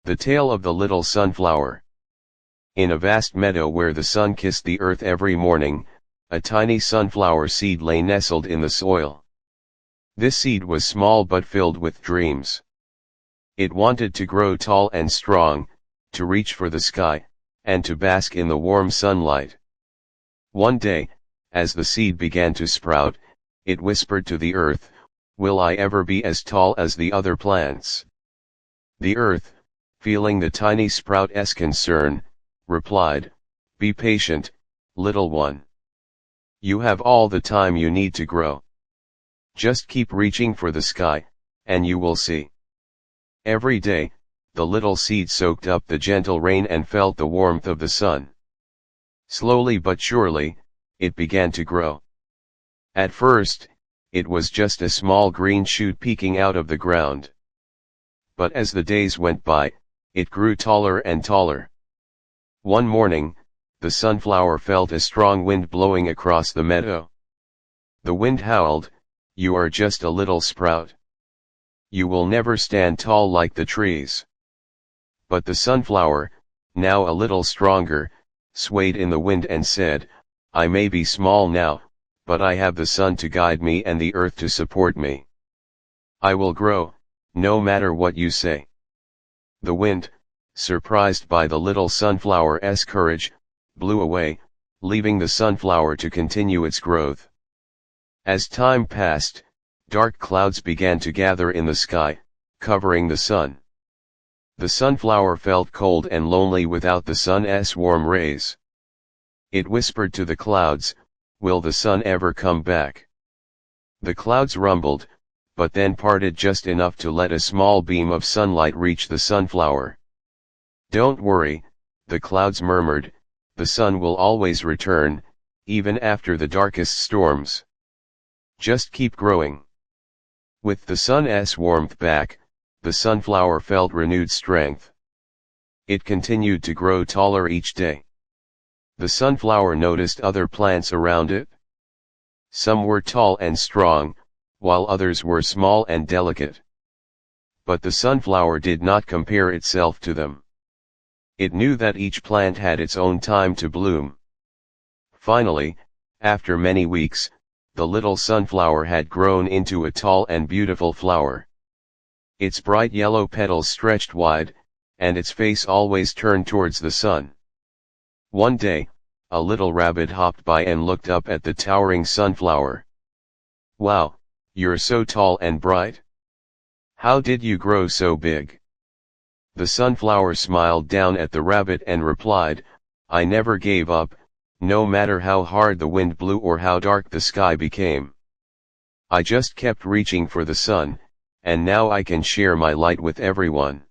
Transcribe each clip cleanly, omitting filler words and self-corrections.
The tale of the little sunflower. In a vast meadow where the sun kissed the earth every morning, a tiny sunflower seed lay nestled in the soil. This seed was small but filled with dreams. It wanted to grow tall and strong, to reach for the sky, and to bask in the warm sunlight. One day, as the seed began to sprout, it whispered to the earth, "Will I ever be as tall as the other plants?" The earth, feeling the tiny sprout's concern, replied, "Be patient, little one. You have all the time you need to grow. Just keep reaching for the sky, and you will see." Every day, the little seed soaked up the gentle rain and felt the warmth of the sun. Slowly but surely, it began to grow. At first, it was just a small green shoot peeking out of the ground. But as the days went by, it grew taller and taller. One morning, the sunflower felt a strong wind blowing across the meadow. The wind howled, "You are just a little sprout. You will never stand tall like the trees." But the sunflower, now a little stronger, swayed in the wind and said, "I may be small now, but I have the sun to guide me and the earth to support me. I will grow, no matter what you say." The wind, surprised by the little sunflower's courage, blew away, leaving the sunflower to continue its growth. As time passed, dark clouds began to gather in the sky, covering the sun. The sunflower felt cold and lonely without the sun's warm rays. It whispered to the clouds, "Will the sun ever come back?" The clouds rumbled, but then parted just enough to let a small beam of sunlight reach the sunflower. "Don't worry," the clouds murmured, "the sun will always return, even after the darkest storms. Just keep growing." With the sun's warmth back, the sunflower felt renewed strength. It continued to grow taller each day. The sunflower noticed other plants around it. Some were tall and strong, while others were small and delicate. But the sunflower did not compare itself to them. It knew that each plant had its own time to bloom. Finally, after many weeks, the little sunflower had grown into a tall and beautiful flower. Its bright yellow petals stretched wide, and its face always turned towards the sun. One day, a little rabbit hopped by and looked up at the towering sunflower. "Wow, you're so tall and bright. How did you grow so big?" The sunflower smiled down at the rabbit and replied, "I never gave up, no matter how hard the wind blew or how dark the sky became. I just kept reaching for the sun, and now I can share my light with everyone."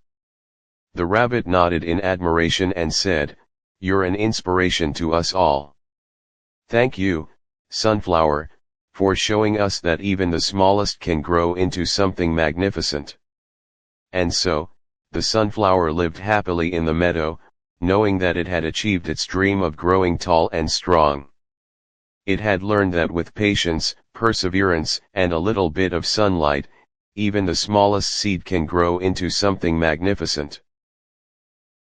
The rabbit nodded in admiration and said, "You're an inspiration to us all. Thank you, sunflower, for showing us that even the smallest can grow into something magnificent." And so, the sunflower lived happily in the meadow, knowing that it had achieved its dream of growing tall and strong. It had learned that with patience, perseverance, and a little bit of sunlight, even the smallest seed can grow into something magnificent.